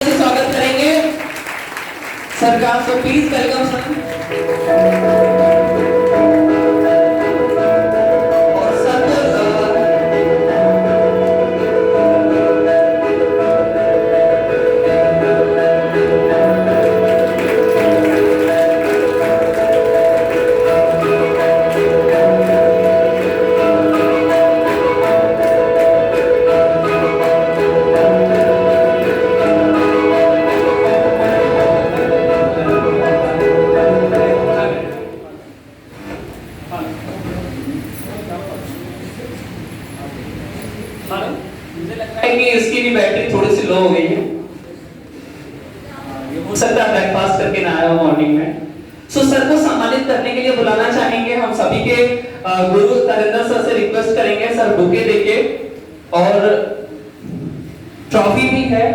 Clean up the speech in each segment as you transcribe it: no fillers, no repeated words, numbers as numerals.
स्वागत करेंगे सरकार को। Please welcome sir. मुझे लग रहा है कि इसकी भी बैटरी थोड़ी सी लो हो गई है। ये हो सकता है ब्रेकफास्ट करके ना आया हो मॉर्निंग में। सो सर को सम्मानित करने के लिए बुलाना चाहेंगे। हम सभी के गुरु तरिंदर सर से रिक्वेस्ट करेंगे सर बुके देके, और ट्रॉफी भी है।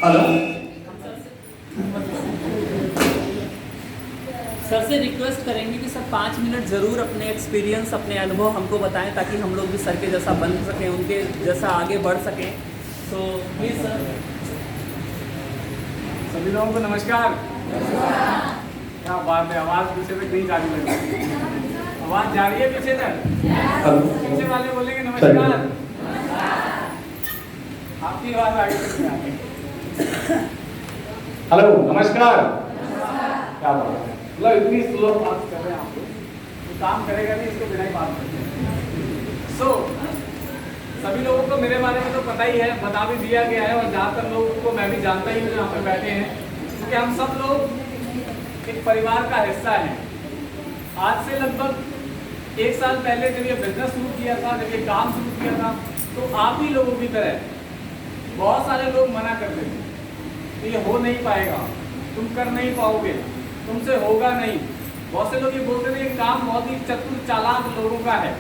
हेलो सर से रिक्वेस्ट करेंगे कि सर 5 मिनट ज़रूर अपने एक्सपीरियंस, अपने अनुभव हमको बताएं, ताकि हम लोग भी सर के जैसा बन सकें, उनके जैसा आगे बढ़ सकें। तो प्लीज़ सर। सभी लोगों को नमस्कार। क्या बात है, आवाज़ पीछे तक नहीं जा रही है। आवाज़ जा रही है पीछे तक? पीछे वाले बोलेंगे नमस्कार। आपकी आवाज़ आगे तक नहीं आ रही। हेलो नमस्कार। क्या बात है, मतलब इतनी स्लो बात कर रहे हैं आप लोग, तो काम करेगा नहीं इसको बिना ही बात करते हैं। सो सभी लोगों को मेरे बारे में तो पता ही है, बता भी दिया गया है, और ज़्यादातर लोगों को मैं भी जानता ही हूँ जो यहाँ पे बैठे हैं, क्योंकि हम सब लोग एक परिवार का हिस्सा हैं। आज से लगभग 1 साल पहले जब ये बिजनेस शुरू किया था, जब ये काम शुरू किया था, तो आप ही लोगों की तरह बहुत सारे लोग मना करते थे कि ये हो नहीं पाएगा, तुम कर नहीं पाओगे, तुमसे होगा नहीं। बहुत से लोग ये बोलते थे ये काम बहुत ही चतुर चालाक लोगों का है,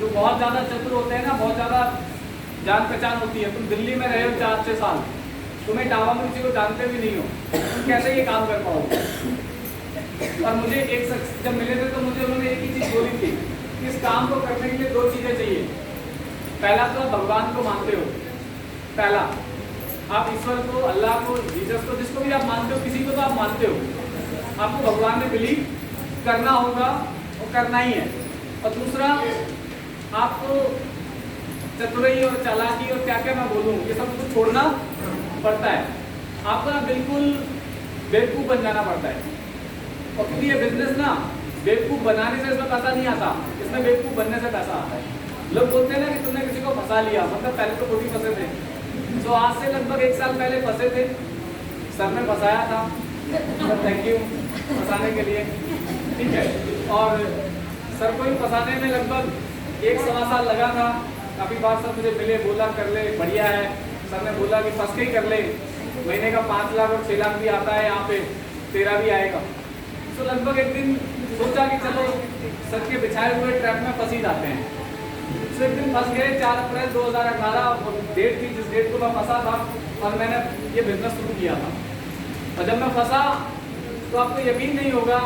जो बहुत ज़्यादा चतुर होते हैं ना, बहुत ज़्यादा जान पहचान होती है। तुम दिल्ली में रहे हो 4-6 साल, तुम्हें डावा में किसी को जानते भी नहीं हो, तुम कैसे ये काम कर पाओगे। और मुझे एक शख्स जब मिले थे तो मुझे उन्होंने एक ही चीज़ बोली थी कि इस काम को करने के लिए 2 चीज़ें चाहिए। पहला तो आप भगवान को मानते हो, पहला आप ईश्वर को, अल्लाह को, जीसस को, जिसको भी आप मानते हो, किसी को तो आप मानते हो, आपको भगवान में बिलीव करना होगा और करना ही है। और दूसरा, आपको चतुराई और चालाकी और क्या क्या मैं बोलूँ, ये सब कुछ छोड़ना पड़ता है। आपको ना बिल्कुल बेवकूफ़ बन जाना पड़ता है। और क्योंकि ये बिजनेस ना बेवकूफ़ बनाने से इसमें पैसा नहीं आता, इसमें बेवकूफ़ बनने से पैसा आता है। लोग बोलते हैं ना कि तुमने किसी को फंसा लिया, मतलब पहले तो खुद ही फंसे थे। तो आज से लगभग 1 साल पहले फंसे थे, सर ने फंसाया था, थैंक यू फंसाने के लिए, ठीक है। और सर को ही फंसाने में लगभग 1-1.25 साल लगा था। काफ़ी बार सर मुझे मिले, बोला कर ले, बढ़िया है। सर ने बोला कि फंस के ही कर ले, महीने का 5 लाख और 6 लाख भी आता है यहाँ पे, तेरा भी आएगा। तो लगभग एक दिन सोचा कि चलो सर के बिछाए हुए ट्रैप में फंस ही जाते हैं। तो एक दिन फंस गए। 4 अप्रैल 2018 डेट थी, जिस डेट को मैं फंसा था, और मैंने ये बिजनेस शुरू किया था। और जब मैं फंसा तो आपको यकीन नहीं होगा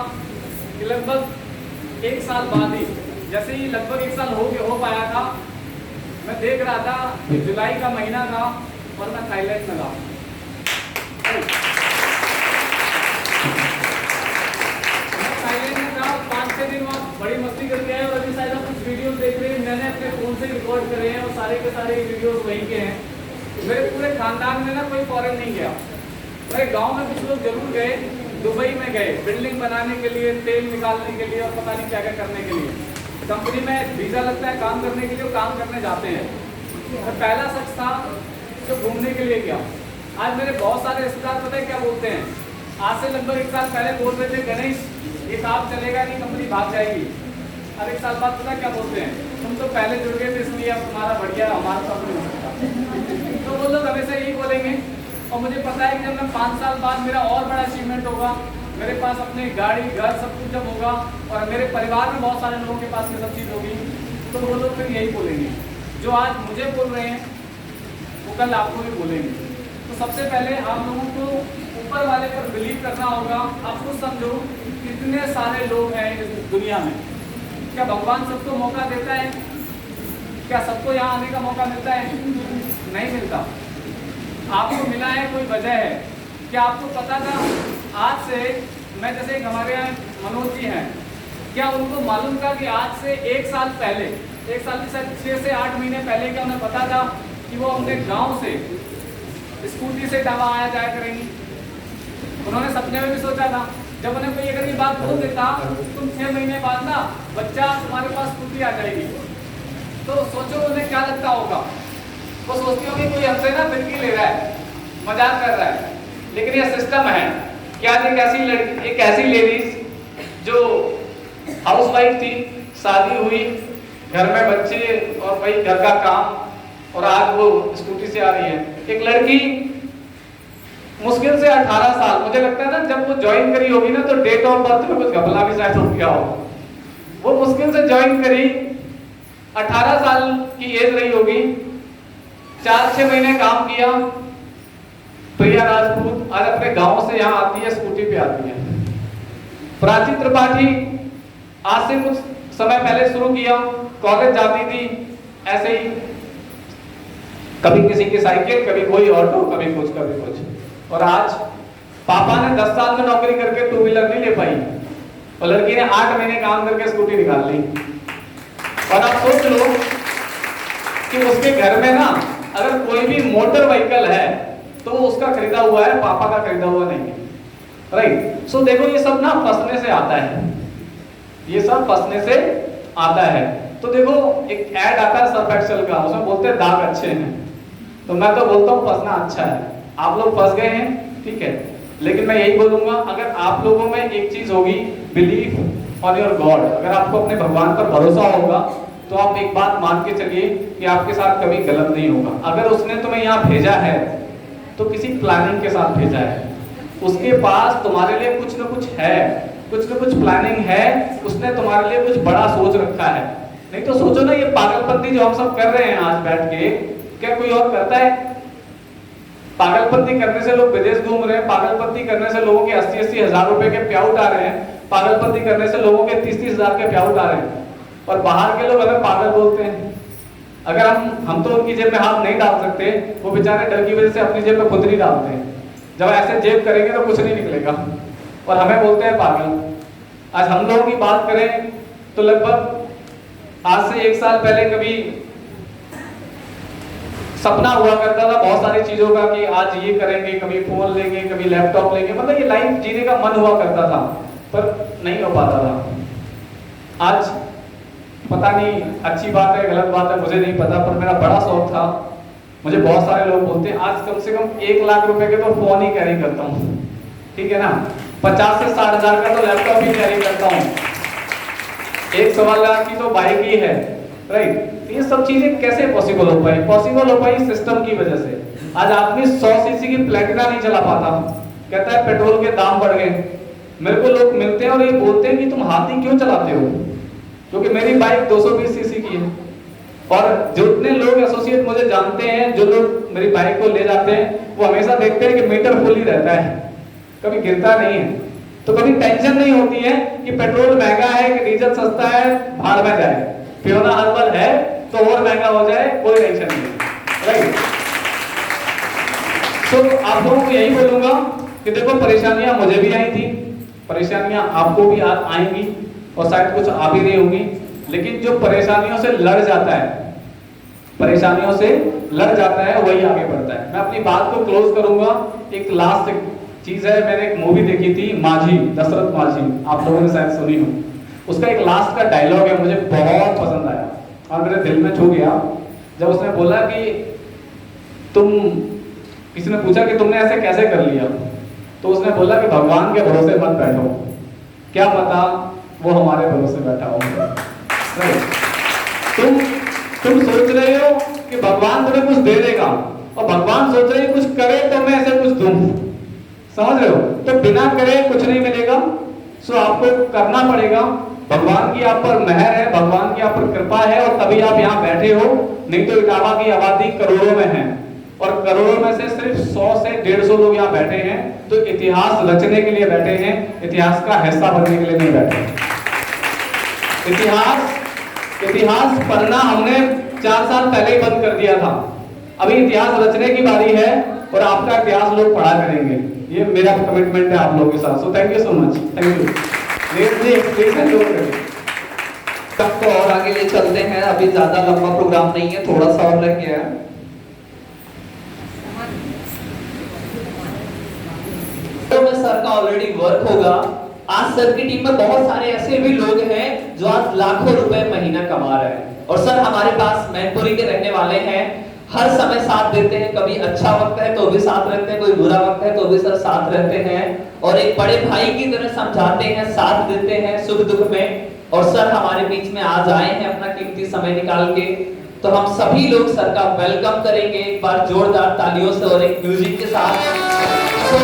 कि लगभग 1 साल बाद ही, जैसे ही लगभग 1 साल हो पाया था, मैं देख रहा था कि जुलाई का महीना था और मैं थाईलैंड में था। थाईलैंड में था, 5-6 दिन वहाँ बड़ी मस्ती करके आए। और अभी शायद आप कुछ वीडियो देख रहे हैं, मैंने अपने फ़ोन से रिकॉर्ड करे हैं, और सारे के सारे वीडियोस वहीं के हैं। मेरे पूरे खानदान में ना कोई फॉरेन नहीं गया। मेरे गांव में कुछ लोग जरूर गए, दुबई में गए बिल्डिंग बनाने के लिए, तेल निकालने के लिए, और पता नहीं क्या क्या करने के लिए। कंपनी में वीज़ा लगता है काम करने के लिए, वो काम करने जाते हैं। मैं पहला शख्स था जो घूमने के लिए गया। आज मेरे बहुत सारे रिश्तेदार पता है क्या बोलते हैं, आज से लगभग 1 साल पहले बोल रहे थे गणेश ये काम चलेगा नहीं, कंपनी भाग जाएगी। अब 1 साल बाद पता क्या बोलते हैं, तुम तो पहले जुड़ गए थे इसलिए अब तुम्हारा बढ़िया, हमारा तो नहीं हो सकता। तो वो लोग हमेशा यही बोलेंगे। और मुझे पता है कि जब मैं 5 साल बाद मेरा और बड़ा अचीवमेंट होगा, मेरे पास अपनी गाड़ी घर सब कुछ जब होगा और मेरे परिवार में बहुत सारे लोगों के पास ये सब चीज़ होगी, तो वो लोग फिर यही बोलेंगे। जो आज मुझे बोल रहे हैं वो कल आपको भी बोलेंगे। तो सबसे पहले आप लोगों को ऊपर वाले पर बिलीव करना होगा। आप खुद समझो कितने सारे लोग हैं इस दुनिया में, क्या भगवान सबको मौका देता है? क्या सबको यहाँ आने का मौका मिलता है? नहीं मिलता। आपको मिला है, कोई वजह है। क्या आपको पता था आज से, मैं जैसे हमारे यहाँ मनोज जी हैं, क्या उनको मालूम था कि आज से 1 साल पहले, 1 साल की शायद 6 से 8 महीने पहले, क्या उन्हें पता था कि वो अपने गांव से स्कूटी से टावा आया जाया करेंगी? उन्होंने सपने में भी सोचा था। जब उन्हें कोई अगर ये बात बोल देता तुम 6 महीने बाद ना बच्चा तुम्हारे पास स्कूटी आ जाएगी, तो सोचो उन्हें क्या लगता होगा। वो सोचती होगी कोई हमसे ना फिरकी ले रहा है, मजाक कर रहा है। लेकिन ये सिस्टम है कि आज एक ऐसी लड़की, एक ऐसी लेडीज जो हाउसवाइफ थी, शादी हुई, घर में बच्चे और भाई घर का काम, और आज वो स्कूटी से आ रही है। एक लड़की मुश्किल से 18 साल, मुझे लगता है ना जब वो ज्वाइन करी होगी ना तो डेट ऑफ बर्थ में कुछ घपला भी शायद हो गया हो। वो मुश्किल से ज्वाइन करी, 18 साल की एज रही होगी, 4-6 महीने काम किया। प्रिया राजपूत आज अपने गांव से यहाँ आती है, स्कूटी पे आती है। प्राची त्रिपाठी आज से कुछ समय पहले शुरू किया, कॉलेज जाती थी ऐसे ही, कभी किसी की साइकिल, कभी कोई ऑटो, कभी कुछ कभी कुछ। और आज पापा ने 10 साल में नौकरी करके 2 व्हीलर नहीं ले पाई और लड़की ने 8 महीने काम करके स्कूटी निकाल ली। और आप सोच लो कि उसके घर में ना अगर कोई भी मोटर व्हीकल है तो वो उसका खरीदा हुआ है, पापा का खरीदा हुआ नहीं है। राइट। सो देखो ये सब ना फंसने से आता है, ये सब फंसने से आता है। तो देखो एक ऐड आता है सर्फ एक्सेल का, उसमें बोलते हैं दाग अच्छे हैं, तो मैं तो बोलता हूँ फंसना अच्छा है। आप लोग फंस गए हैं, ठीक है, लेकिन मैं यही बोलूंगा अगर आप लोगों में एक चीज होगी, बिलीव ऑन योर गॉड, अगर आपको अपने भगवान पर भरोसा होगा तो आप एक बात मान के चलिए कि आपके साथ कभी गलत नहीं होगा। अगर उसने तुम्हें यहाँ भेजा है तो किसी प्लानिंग के साथ भेजा है, उसके पास तुम्हारे लिए कुछ न कुछ है, कुछ न कुछ प्लानिंग है, उसने तुम्हारे लिए कुछ बड़ा सोच रखा है। नहीं तो सोचो ना ये पागलपंती जो हम सब कर रहे हैं आज बैठ के, क्या कोई और करता है? पागलपंती करने से लोग विदेश घूम रहे हैं, पागलपंती करने से लोगों के 80-80 हजार रुपए के प्याउट आ रहे हैं, पागलपंती करने से लोगों के 30-30 हजार के प्याउट आ रहे हैं। और बाहर के लोग हमें पागल बोलते हैं। अगर हम तो उनकी जेब में हाथ नहीं डाल सकते, वो बेचारे डर की वजह से अपनी जेब में खुद नहीं डालते हैं। जब ऐसे जेब करेंगे तो कुछ नहीं निकलेगा और हमें बोलते हैं पागल। आज हम लोगों की बात करें तो लगभग आज से 1 साल पहले कभी सपना हुआ करता था बहुत सारी चीजों का कि आज ये करेंगे, कभी फोन लेंगे, कभी लैपटॉप लेंगे, मतलब ये लाइफ जीने का मन हुआ करता था पर नहीं हो पाता था। आज पता नहीं अच्छी बात है गलत बात है मुझे नहीं पता, पर मेरा बड़ा शौक था। मुझे बहुत सारे लोग बोलते हैं आज कम से कम 1 लाख रुपए के तो फोन ही कैरी करता हूँ, ठीक है ना, 50 से 60 हजार का तो लैपटॉप ही कैरी करता हूँ, 1-1.25 लाख की तो बाइक ही है। राइट। ये सब चीजें कैसे पॉसिबल हो पाई? पॉसिबल हो पाई सिस्टम की वजह से। आज आदमी 100 सीसी की प्लेटिना नहीं चला पाता, कहता है पेट्रोल के दाम बढ़ गए। मेरे को लोग मिलते हैं और ये बोलते हैं कि तुम हाथी क्यों चलाते हो, क्योंकि मेरी बाइक 220 सीसी की है। और जितने लोग एसोसिएट मुझे जानते हैं, जो लोग मेरी बाइक को ले जाते हैं, वो हमेशा देखते हैं कि मीटर फुल ही रहता है, कभी गिरता नहीं है। तो कभी टेंशन नहीं होती है कि पेट्रोल महंगा है कि डीजल सस्ता है, भाड़ में जाए, पियोना हर्बल है तो और महंगा हो जाए, कोई टेंशन नहीं। राइट। तो आप लोगों को यही बोलूंगा कि देखो परेशानियां मुझे भी आई थी, परेशानियां आपको भी आएंगी और शायद कुछ आ भी नहीं होंगी, लेकिन जो परेशानियों से लड़ जाता है, परेशानियों से लड़ जाता है वही आगे बढ़ता है। मैं अपनी बात को क्लोज करूंगा। एक लास्ट चीज है, मैंने एक मूवी देखी थी माझी, दशरथ माझी, आप लोगों ने शायद सुनी हो। उसका एक लास्ट का डायलॉग है, मुझे बहुत पसंद आया और मेरे दिल में छू गया। जब उसने बोला कि किसी ने पूछा कि तुमने ऐसे कैसे कर लिया, तो उसने बोला कि भगवान के भरोसे मत बैठो, क्या पता वो हमारे भरोसे बैठा हो। तुम सोच रहे हो कि भगवान तुम्हें कुछ दे देगा, और भगवान सोच रहे हैं कुछ करे तो मैं ऐसे कुछ दूं, समझ रहे हो? तो बिना करे कुछ नहीं मिलेगा, सो आपको करना पड़ेगा। भगवान की आप पर मेहर है, भगवान की आप पर कृपा है, और तभी आप यहाँ बैठे हो। नहीं तो इटावा की आबादी करोड़ों में है, और करोड़ों में से सिर्फ 100 से 150 लोग यहाँ बैठे हैं, तो इतिहास रचने के लिए बैठे हैं, इतिहास का हिस्सा बनने के लिए नहीं बैठे। इतिहास पढ़ना हमने 4 साल पहले ही बंद कर दिया था, अभी इतिहास रचने की बारी है, और आपका इतिहास लोग पढ़ा करेंगे। ये मेरा कमिटमेंट है आप लोगों के साथ। So thank you so much, thank you. तब तो और आगे ले चलते हैं, अभी ज्यादा लंबा प्रोग्राम नहीं है, थोड़ा सा और रह गया है। तो में सर का ऑलरेडी वर्क होगा। आज सर की टीम में बहुत सारे ऐसे भी लोग हैं जो आज लाखों रुपए महीना कमा रहे हैं, और सर हमारे पास मैनपुरी के रहने वाले हैं, हर समय साथ देते हैं। कभी अच्छा वक्त है तो भी साथ रहते हैं, कोई बुरा वक्त है तो भी सर साथ रहते हैं, और एक बड़े भाई की तरह समझाते हैं, साथ देते हैं सुख दुख में। और सर हमारे बीच में आज आए हैं अपना कीमती समय निकाल के, तो हम सभी लोग सर का वेलकम करेंगे एक बार जोरदार तालियों से और एक म्यूजिक के साथ। तो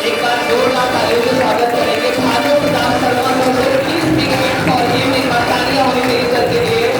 एक बार जोरदार तालियों से स्वागत करेंगे Bhanu Pratap Sharma sir. Please take a minute for him, एक बार तालियां होनी चाहिए सर के लिए।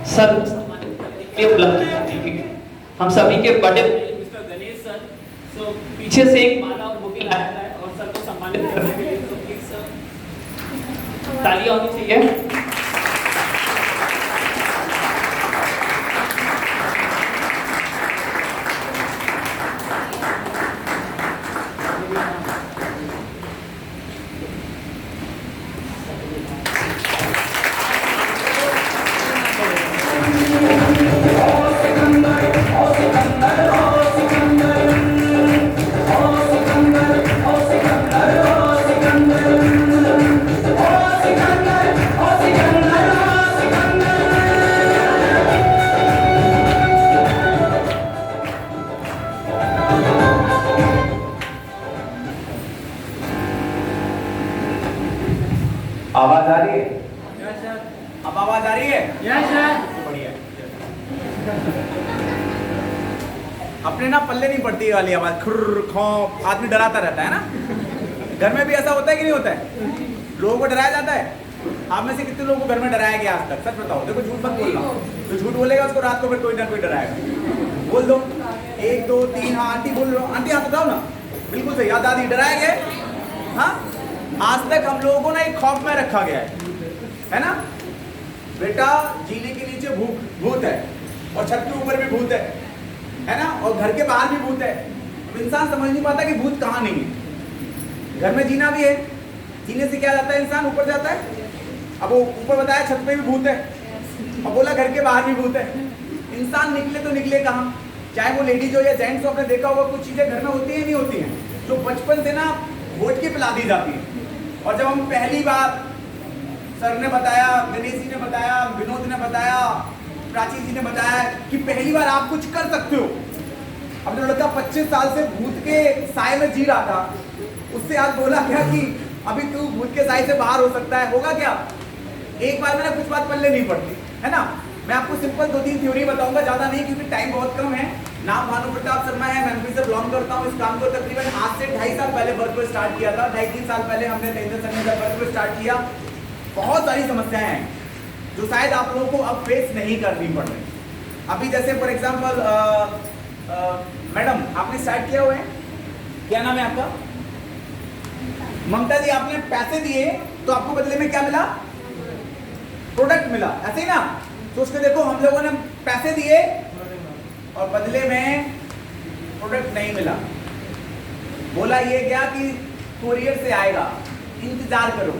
सर हम सभी के बड़े मिस्टर गणेश सर, सो पीछे से एक माला और बुके लाया है, और सर को सम्मानित करने के लिए, तो प्लीज सर तालियां होनी चाहिए। आवाज आ रही है? अब आवाज आ रही है? Yes sir. बढ़िया। अपने ना पल्ले नहीं पड़ती वाली आवाज, खुर्र खौं, आदमी डराता रहता है ना। घर में भी ऐसा होता है कि नहीं होता है? लोगों को डराया जाता है। आप में से कितने लोगों को घर में डराया गया आज तक? सच बताओ, देखो झूठ मत बोलना। तो झूठ बोलेगा उसको रात को फिर कोई ना कोई डराएगा। बोल दो 1 2 3। हाँ आंटी बोल रहे हो, आंटी हाथ उठाओ ना। बिल्कुल सही, याद दादी डराया गया। हाँ, आज तक हम लोगों को ना एक खौफ में रखा गया है ना। बेटा जीने के नीचे भूत है, और छत के ऊपर भी भूत है ना, और घर के बाहर भी भूत है। अब इंसान समझ नहीं पाता कि भूत कहाँ नहीं है। घर में जीना भी है, जीने से क्या जाता है, इंसान ऊपर जाता है। अब वो ऊपर बताया छत पे भी भूत है, अब बोला घर के बाहर भी भूत है। इंसान निकले तो निकले कहाँ? चाहे वो लेडीज हो या जेंट्स हो, आपने देखा होगा कुछ चीजें घर में होती है नहीं होती हैं, जो बचपन से ना घोट के पिला दी जाती है। और जब हम पहली बार, सर ने बताया, गणेश जी ने बताया, विनोद ने बताया, प्राची जी ने बताया कि पहली बार आप कुछ कर सकते हो। अब जो लड़का 25 साल से भूत के साए में जी रहा था, उससे आज बोला क्या कि अभी तू भूत के साए से बाहर हो सकता है, होगा क्या? एक बार में ना कुछ बात पल्ले नहीं पड़ती है ना। मैं आपको सिंपल 2-3 थ्योरी बताऊंगा, ज्यादा नहीं क्योंकि टाइम बहुत कम है। नाम भानु प्रताप शर्मा है, मैं एमपी से बिलोंग करता हूँ। इस काम को तकरीबन आज से 2.5 साल पहले वर्क को स्टार्ट किया था। 2.5-3 साल पहले हमने तेजस सर ने वर्क को स्टार्ट किया। बहुत सारी समस्याएं हैं जो शायद आप लोगों को अब फेस नहीं करनी पड़ रही। अभी जैसे फॉर एग्जाम्पल मैडम आपने स्टार्ट किया हुआ है, क्या नाम है आपका? ममता जी, आपने पैसे दिए तो आपको बदले में क्या मिला? प्रोडक्ट मिला, ऐसे ही ना। सोच के देखो, हम लोगों ने पैसे दिए और बदले में प्रोडक्ट नहीं मिला। बोला ये क्या कि कुरियर से आएगा, इंतजार करो।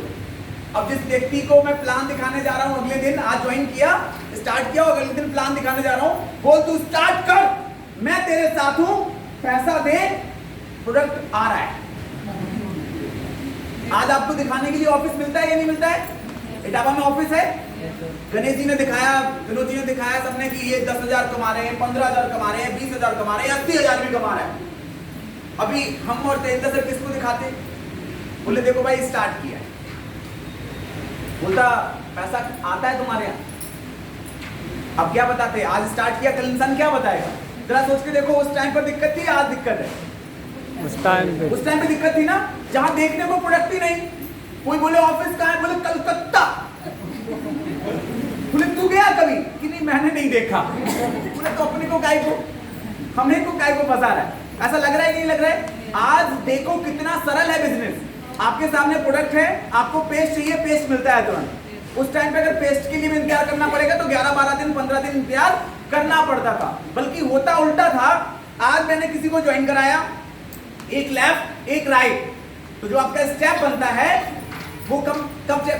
अब जिस व्यक्ति को मैं प्लान दिखाने जा रहा हूं अगले दिन, आज ज्वाइन किया, स्टार्ट किया, और अगले दिन प्लान दिखाने जा रहा हूं, बोल तू स्टार्ट कर, मैं तेरे साथ हूं, पैसा दे, प्रोडक्ट आ रहा है। आज आपको दिखाने के लिए ऑफिस मिलता है या नहीं मिलता है? इटावा में ऑफिस है। गणेश जी ने दिखाया, विनोद जी ने दिखाया, सबने कि ये 10,000 कमा रहे हैं, 15,000 कमा रहे हैं, 20,000 कमा रहे हैं, 80,000 भी कमा रहे हैं। अभी हम और तेंद्र सर किसको दिखाते? बोले देखो भाई स्टार्ट किया। बोलता पैसा आता है तुम्हारे यहाँ। अब क्या बताते? आज स्टार्ट किया, कल इंसान क्या बताएगा? जरा सोच के देखो, उस टाइम पर दिक्कत थी, आज दिक्कत है। उस टाइम पे दिक्कत थी ना, जहां देखने को प्रोडक्ट ही नहीं। कोई बोले ऑफिस कहाँ है? बोले कलकत्ता। बोले तू गया कभी? कि नहीं मैंने नहीं देखा। बोले तो अपने को काय को, हमें को काय को फंसा रहा है? ऐसा लग रहा है कि नहीं लग रहा है? आज देखो कितना सरल है बिजनेस। आपके सामने प्रोडक्ट है, आपको पेस्ट चाहिए, पेस्ट मिलता है तुरंत। उस टाइम पे अगर पेस्ट के लिए भी इंतजार करना पड़ेगा तो 11-12 दिन 15 दिन इंतजार करना पड़ता था, बल्कि होता उल्टा था। आज मैंने किसी को ज्वाइन कराया, एक लेफ्ट एक राइट, तो जो आपका स्टेप बनता है वो कब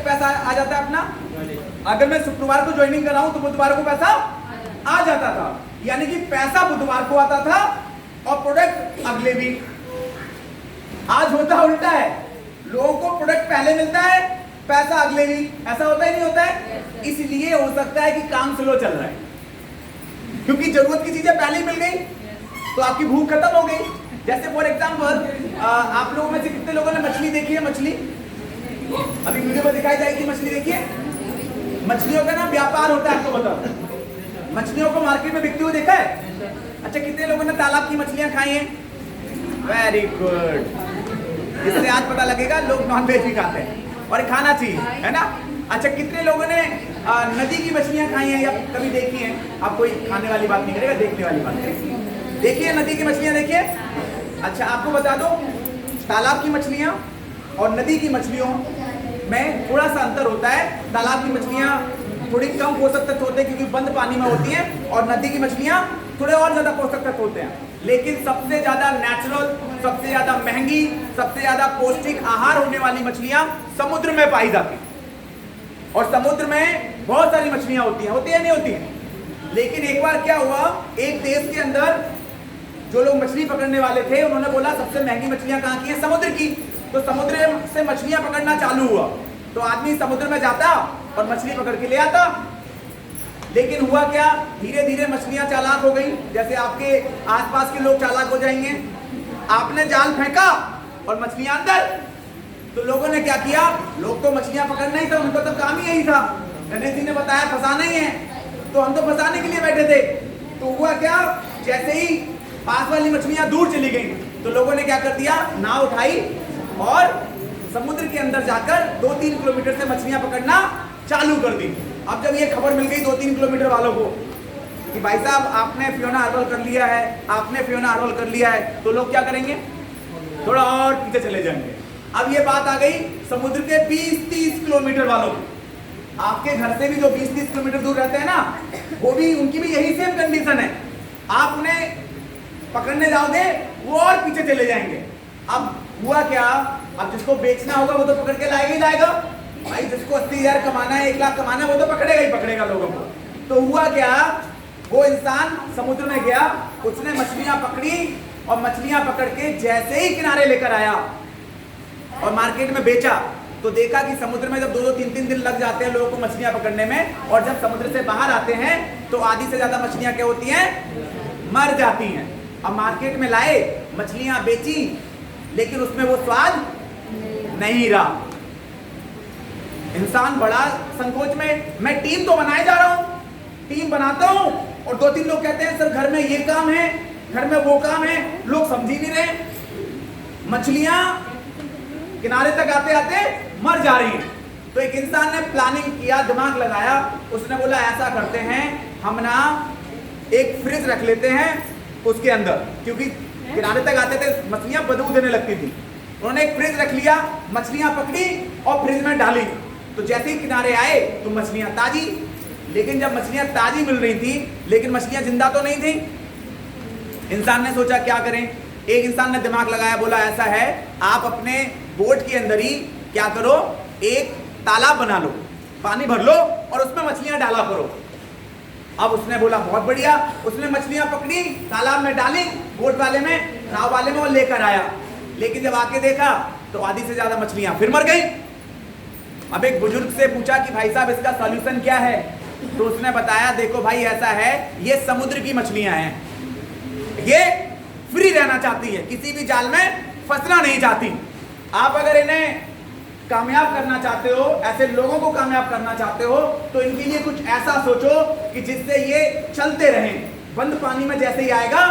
पैसा आ जाता है अपना? अगर मैं शुक्रवार को ज्वाइनिंग कराऊं तो बुधवार को पैसा आ जाता था, यानी कि पैसा बुधवार को आता था और प्रोडक्ट अगले वीक। आज होता उल्टा है, लोगों को प्रोडक्ट पहले मिलता है, पैसा अगले वीक। ऐसा होता ही नहीं होता है? इसलिए हो सकता है कि काम स्लो चल रहा है, क्योंकि जरूरत की चीजें पहले ही मिल गई तो आपकी भूख खत्म हो गई। जैसे फॉर एग्जाम्पल, आप लोगों में से कितने लोगों ने मछली देखी है? मछली अभी वीडियो में दिखाई जाएगी। मछली देखी है? मछलियों का ना व्यापार होता है, आपको बताओ। मछलियों को मार्केट में बिकते हुए देखा है? अच्छा, कितने लोगों ने तालाब की मछलियां खाई हैं? Very good. इससे आज पता लगेगा लोग नॉनवेज भी खाते हैं और खाना चाहिए, है ना? अच्छा, कितने लोगों ने नदी की मछलियां खाई हैं या कभी देखी हैं? आप कोई खाने वाली बात नहीं करेगा, देखने वाली बात करेगी। देखिए नदी की मछलियां, देखिए। अच्छा, आपको बता दो, तालाब की मछलियां और नदी की मछलियों में थोड़ा सा अंतर होता है। तालाब की मछलियां थोड़ी कम पोषक तत्व होते हैं क्योंकि बंद पानी में होती हैं, और नदी की मछलियां थोड़े और ज्यादा पोषक तत्व होते हैं। लेकिन सबसे ज्यादा नेचुरल, सबसे ज्यादा महंगी, सबसे ज्यादा पौष्टिक आहार होने वाली मछलियां समुद्र में पाई जाती, और समुद्र में बहुत सारी मछलियां होती है नहीं होती है? लेकिन एक बार क्या हुआ, एक देश के अंदर जो लोग मछली पकड़ने वाले थे उन्होंने बोला सबसे महंगी मछलियां कहाँ की हैं? समुद्र की। तो समुद्र से मछलियां पकड़ना चालू हुआ, तो आदमी समुद्र में जाता और मछली पकड़ के ले आता। लेकिन हुआ क्या, धीरे धीरे मछलियां चालाक हो गई, जैसे आपके आसपास के लोग चालाक हो जाएंगे। आपने जाल फेंका और मछलियां अंदर, तो लोगों ने क्या किया, लोग तो मछलियां पकड़ना ही था, उनको तो काम ही यही था। गणेश जी ने बताया फंसाना ही है, तो हम तो फंसाने के लिए बैठे थे। तो हुआ क्या, जैसे ही पास वाली मछलियां दूर चली गई तो लोगों ने क्या कर दिया, नाव उठाई और समुद्र के अंदर जाकर 2-3 किलोमीटर से मछलियां पकड़ना चालू कर दी। अब जब ये खबर मिल गई 2-3 किलोमीटर वालों को कि भाई साहब आपने फियोना हार्बल कर लिया है, आपने फियोना हार्बल कर लिया है, तो लोग क्या करेंगे, थोड़ा और पीछे चले जाएंगे। अब ये बात आ गई समुद्र के 20-30 किलोमीटर वालों को। आपके घर से भी जो 20-30 किलोमीटर दूर रहते हैं ना, वो भी, उनकी भी यही सेम कंडीशन है। आप उन्हें पकड़ने जाओगे वो और पीछे चले जाएंगे। अब हुआ क्या, अब जिसको बेचना होगा वो तो पकड़ के लाएगा ही लाएगा भाई। जिसको 80,000 कमाना है, 1 लाख कमाना है, वो तो पकड़ेगा ही पकड़ेगा लोगों को। तो हुआ क्या, वो इंसान समुद्र में गया, उसने मछलियां पकड़ी और मछलियां पकड़ के जैसे ही किनारे लेकर आया और मार्केट में बेचा, तो देखा कि समुद्र में जब 2-2, 3-3 दिन लग जाते हैं लोगों को मछलियां पकड़ने में, और जब समुद्र से बाहर आते हैं तो आधी से ज्यादा मछलियां क्या होती हैं, मर जाती हैं। अब मार्केट में लाए, मछलियां बेची, लेकिन उसमें वो स्वाद नहीं रहा। इंसान बड़ा संकोच में, मैं टीम तो बनाए जा रहा हूं, टीम बनाता हूं, और 2-3 लोग कहते हैं सर घर में ये काम है, घर में वो काम है, लोग समझ ही नहीं रहे। मछलियां किनारे तक आते आते मर जा रही हैं। तो एक इंसान ने प्लानिंग किया, दिमाग लगाया, उसने बोला ऐसा करते हैं, हम ना एक फ्रिज रख लेते हैं उसके अंदर, क्योंकि किनारे तक आते थे मछलियां बदबू देने लगती थी। उन्होंने एक फ्रिज रख लिया, मछलियां पकड़ी और फ्रिज में डाली। तो जैसे ही किनारे आए तो मछलियां ताजी, लेकिन जब मछलियां ताजी मिल रही थी लेकिन मछलियां जिंदा तो नहीं थी। इंसान ने सोचा क्या करें। एक इंसान ने दिमाग लगाया, बोला ऐसा है आप अपने बोट के अंदर ही क्या करो, एक तालाब बना लो, पानी भर लो और उसमें मछलियां डाला करो। अब उसने बोला बहुत बढ़िया, उसने मछलियां पकड़ी, तालाब में डाली, बोट वाले में, नाव वाले में, और लेकर आया। लेकिन जब आके देखा तो आधी से ज्यादा मछलियां फिर मर गई। अब एक बुजुर्ग से पूछा कि भाई साहब इसका सॉल्यूशन क्या है, तो उसने बताया देखो भाई ऐसा है, ये समुद्र की मछलियां हैं, ये फ्री रहना चाहती है, किसी भी जाल में फंसना नहीं चाहती। आप अगर इन्हें कामयाब करना चाहते हो, ऐसे लोगों को कामयाब करना चाहते हो, तो इनके लिए कुछ ऐसा सोचो कि जिससे ये चलते रहें। बंद पानी में जैसे ही आएगा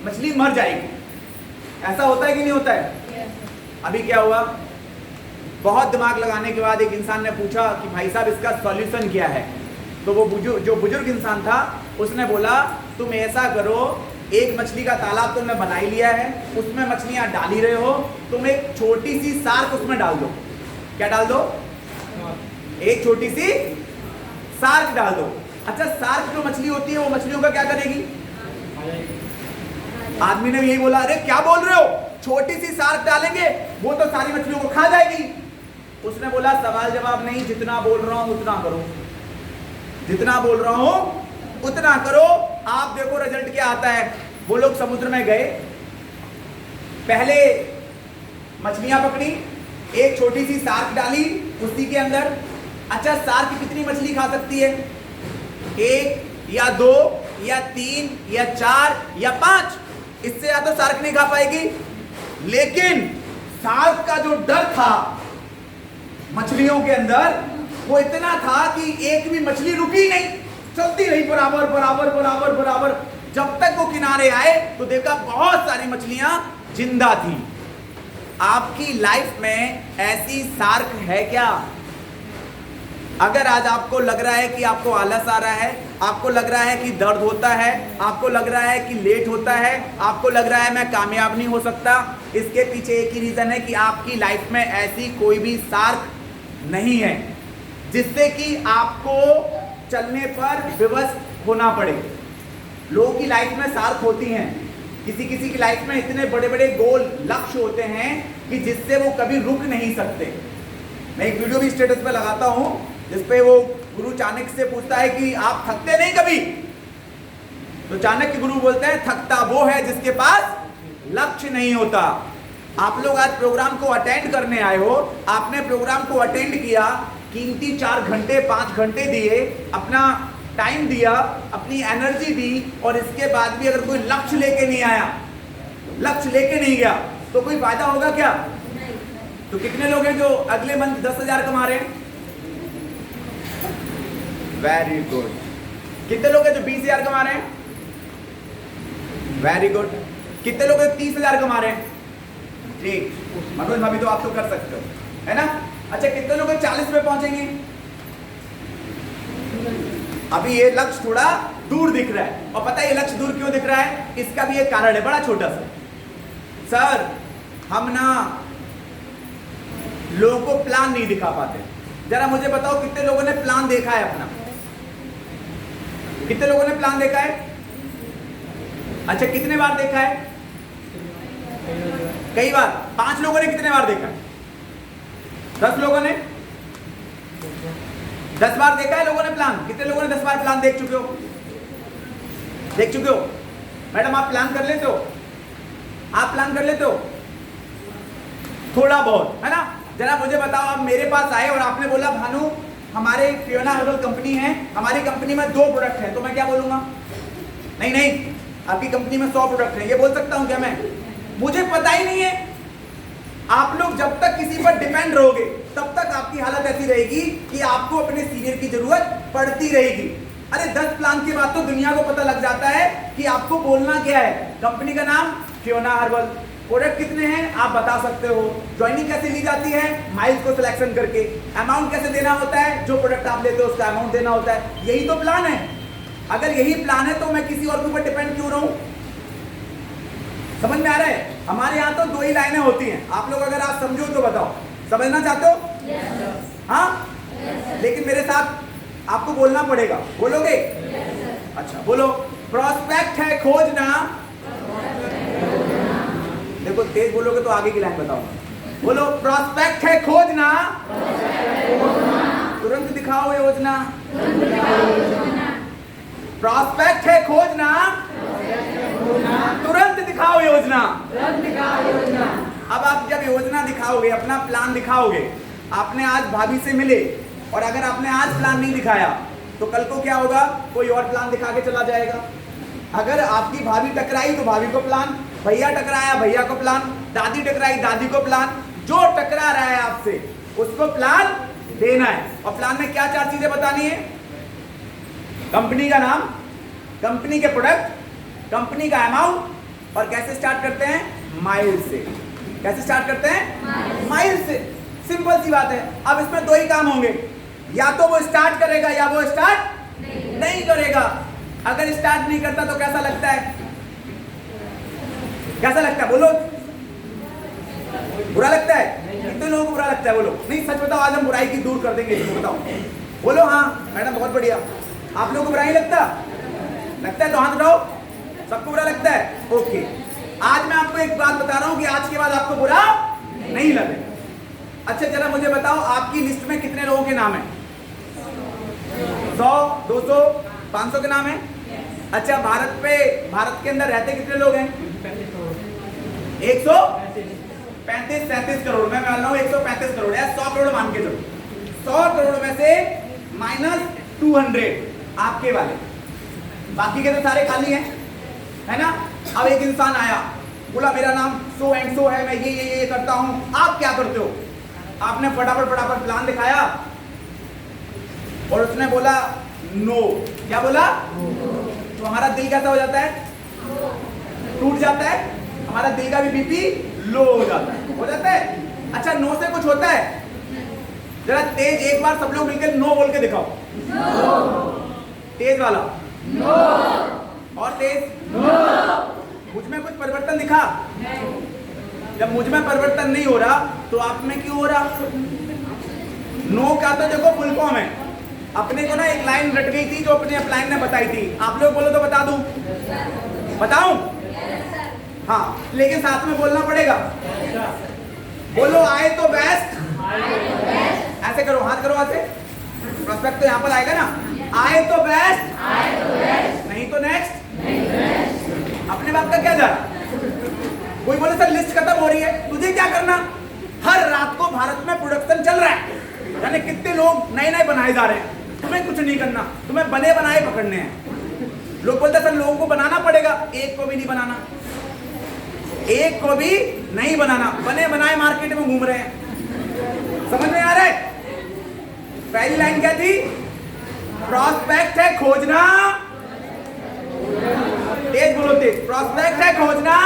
मछली मर जाएगी। ऐसा होता है कि नहीं होता है? अभी क्या हुआ, बहुत दिमाग लगाने के बाद एक इंसान ने पूछा कि भाई साहब इसका सॉल्यूशन क्या है। तो वो जो बुजुर्ग इंसान था उसने बोला तुम ऐसा करो, एक मछली का तालाब तुमने बना ही लिया है, उसमें मछलियां डाल ही रहे हो, तुम एक छोटी सी सार्क उसमें डाल दो। क्या डाल दो? एक छोटी सी सार्क डाल दो। अच्छा, सार्क जो मछली होती है वो मछलियों का क्या करेगी? आदमी ने यही बोला, अरे क्या बोल रहे हो, छोटी सी सार्क डालेंगे वो तो सारी मछलियों को खा जाएगी। उसने बोला सवाल जवाब नहीं, जितना बोल रहा हूं उतना करो, जितना बोल रहा हूं उतना करो, आप देखो रिजल्ट क्या आता है। वो लोग समुद्र में गए, पहले मछलियां पकड़ी, एक छोटी सी सार्क डाली उसी के अंदर। अच्छा, सार्क कितनी मछली खा सकती है? 1 या 2 या 3 या 4 या 5, इससे या तो सार्क नहीं खा पाएगी। लेकिन सार्क का जो डर था मछलियों के अंदर वो इतना था कि एक भी मछली रुकी नहीं, चलती रही बराबर बराबर बराबर बराबर, जब तक वो किनारे आए तो देखा बहुत सारी मछलियां जिंदा थी। आपकी लाइफ में ऐसी सार्क है क्या? अगर आज आपको लग रहा है कि आपको आलस आ रहा है, आपको लग रहा है कि दर्द होता है, आपको लग रहा है कि लेट होता है, आपको लग रहा है मैं कामयाब नहीं हो सकता, इसके पीछे एक ही रीजन है कि आपकी लाइफ में ऐसी कोई भी सार्क नहीं है जिससे कि आपको चलने पर विवश होना पड़े। लोगों की लाइफ में सार्क होती हैं, किसी किसी की लाइफ में इतने बड़े बड़े गोल लक्ष्य होते हैं कि जिससे वो कभी रुक नहीं सकते। मैं एक वीडियो भी स्टेटस पे लगाता हूं जिसपे वो गुरु चाणक्य से पूछता है कि आप थकते नहीं कभी? तो चाणक्य गुरु बोलते हैं थकता वो है जिसके पास लक्ष्य नहीं होता। आप लोग आज प्रोग्राम को अटेंड करने आए हो, आपने प्रोग्राम को अटेंड किया, कीमती 4 घंटे 5 घंटे दिए, अपना टाइम दिया, अपनी एनर्जी दी, और इसके बाद भी अगर कोई लक्ष्य लेके नहीं आया, लक्ष्य लेके नहीं गया, तो कोई फायदा होगा क्या? तो कितने लोग हैं जो अगले मंथ 10,000 कमा रहे हैं? Very good. कितने लोग हैं जो 20,000 कमा रहे हैं? Very good. कितने लोग हैं 30,000 कमा रहे हैं? ठीक, मनोज भाभी तो आप तो कर सकते हो, है ना? अच्छा, कितने लोग 40 पे पहुंचेंगे? अभी ये लक्ष्य थोड़ा दूर दिख रहा है, और पता है ये लक्ष्य दूर क्यों दिख रहा है? इसका भी एक कारण है, बड़ा छोटा सा। सर, हम ना लोगों को प्लान नहीं दिखा पाते। जरा मुझे बताओ कितने लोगों ने प्लान देखा है अपना? कितने लोगों ने प्लान देखा है? अच्छा, कितने बार देखा है? कई बार। 5 लोगों ने कितने बार देखा है? 10 लोगों ने 10 बार देखा है लोगों ने प्लान। कितने लोगों ने 10 बार प्लान देख चुके हो? देख चुके हो? मैडम आप प्लान कर लेते हो? आप प्लान कर लेते हो? थोड़ा बहुत, है ना? जरा मुझे बताओ, आप मेरे पास आए और आपने बोला भानु हमारे फियोना हर्बल कंपनी है, हमारी कंपनी में 2 प्रोडक्ट हैं, तो मैं क्या बोलूंगा? नहीं नहीं, आपकी कंपनी में 100 प्रोडक्ट हैं, ये बोल सकता हूं क्या मैं? मुझे पता ही नहीं है। आप लोग जब तक किसी पर डिपेंड रहोगे तब तक आपकी हालत ऐसी रहेगी कि आपको अपने सीनियर की जरूरत पड़ती रहेगी। अरे 10 प्लान के बाद तो दुनिया को पता लग जाता है कि आपको बोलना क्या है। कंपनी का नाम फियोना हर्बल, प्रोडक्ट कितने हैं आप बता सकते हो, ज्वाइनिंग कैसे ली जाती है, माइल्स को सिलेक्शन करके, अमाउंट कैसे देना होता है, जो प्रोडक्ट आप लेते हो उसका अमाउंट देना होता है। यही तो प्लान है। अगर यही प्लान है तो मैं किसी और के ऊपर डिपेंड क्यों रहूं? समझ में आ रहा है? हमारे यहाँ तो 2 ही लाइनें होती हैं। आप लोग अगर आप समझो तो बताओ, समझना चाहते हो? हाँ, लेकिन मेरे साथ आपको बोलना पड़ेगा, बोलोगे? अच्छा बोलो, प्रोस्पेक्ट है खोजना। देखो तेज बोलोगे तो आगे की लाइन बताओ। बोलो, प्रोस्पेक्ट है खोजना, तुरंत दिखाओ योजना। प्रोस्पेक्ट है खोजना, तुरंत दिखाओ योजना। अब आप जब योजना दिखाओगे, अपना प्लान दिखाओगे, आपने आज भाभी से मिले और अगर आपने आज प्लान नहीं दिखाया तो कल को क्या होगा? कोई और प्लान दिखा के चला जाएगा। अगर आपकी भाभी टकराई तो भाभी को प्लान, भैया टकराया भैया को प्लान, दादी टकराई दादी को प्लान। जो टकरा रहा है आपसे उसको प्लान देना है। और प्लान में क्या 4 चीजें बतानी है? कंपनी का नाम, कंपनी के प्रोडक्ट, कंपनी का अमाउंट और कैसे स्टार्ट करते हैं? माइल से। कैसे स्टार्ट करते हैं? माइल से। सिंपल सी बात है। अब इसमें 2 ही काम होंगे, या तो वो स्टार्ट करेगा या वो स्टार्ट नहीं करेगा। अगर स्टार्ट नहीं करता तो कैसा लगता है? कैसा लगता है बोलो? बुरा लगता है? कितने लोगों को बुरा लगता है बोलो? नहीं सच बताओ, आज हम बुराई की दूर कर देंगे इसको, बताओ। बोलो हाँ मैडम बहुत बढ़िया। आप लोगों को बुरा नहीं लगता? लगता है तो हाथ उठाओ। सबको बुरा लगता है? ओके, आज मैं आपको एक बात बता रहा हूं कि आज के बाद आपको बुरा नहीं लगे। अच्छा जरा मुझे बताओ, आपकी लिस्ट में कितने लोगों के नाम है? 100, 200, 500 के नाम है? अच्छा भारत के अंदर रहते कितने लोग हैं? 135-37 करोड़। मैं मान रहा हूं 135 करोड़ है, 100 करोड़ मान के चलो। 100 करोड़ में से -200 आपके वाले, बाकी के तो सारे खाली हैं, है ना? अब एक इंसान आया, बोला मेरा नाम सो एंड सो है, मैं ये करता हूं। आप क्या करते हो? आपने फटाफट प्लान दिखाया और उसने बोला नो। क्या बोला? तो हमारा दिल कैसा हो जाता है? टूट जाता है। हमारा दिल का भी बीपी लो हो जाता है। हो जाता है? अच्छा नो से कुछ होता है? जरा तेज एक बार सब लोग मिलकर नो बोल के दिखाओ। तेज वाला नो, और तेज नो। मुझ में कुछ परिवर्तन दिखा? जब मुझ में परिवर्तन नहीं हो रहा तो आप में क्यों हो रहा? नो का तो देखो फुल फॉर्म है। अपने को ना एक लाइन रट गई थी जो अपने अपलाइन ने बताई थी। आप लोग बोलो तो बता दूं? बताऊं? हाँ, लेकिन साथ में बोलना पड़ेगा। बोलो आए तो बेस्ट। ऐसे करो, हाथ करो ऐसे। प्रोस्पेक्ट तो यहाँ पर आएगा ना। आए तो बेस्ट, नहीं तो नेक्स्ट। अपने बात का क्या जा रहा? कोई बोले सर लिस्ट खत्म हो रही है, तुझे क्या करना? हर रात को भारत में प्रोडक्शन चल रहा है, यानी कितने लोग नए बनाए जा रहे हैं। तुम्हें कुछ नहीं करना, तुम्हें बने बनाए पकड़ने हैं। लोग बोलते सर लोगों को बनाना पड़ेगा, एक को भी नहीं बनाना, एक को भी नहीं बनाना। बने बनाए मार्केट में घूम रहे हैं। समझ में आ रहा है? पहली लाइन क्या थी? प्रोस्पेक्ट है खोजना। तेज बोलो तेज। प्रोस्पेक्ट है खोजना,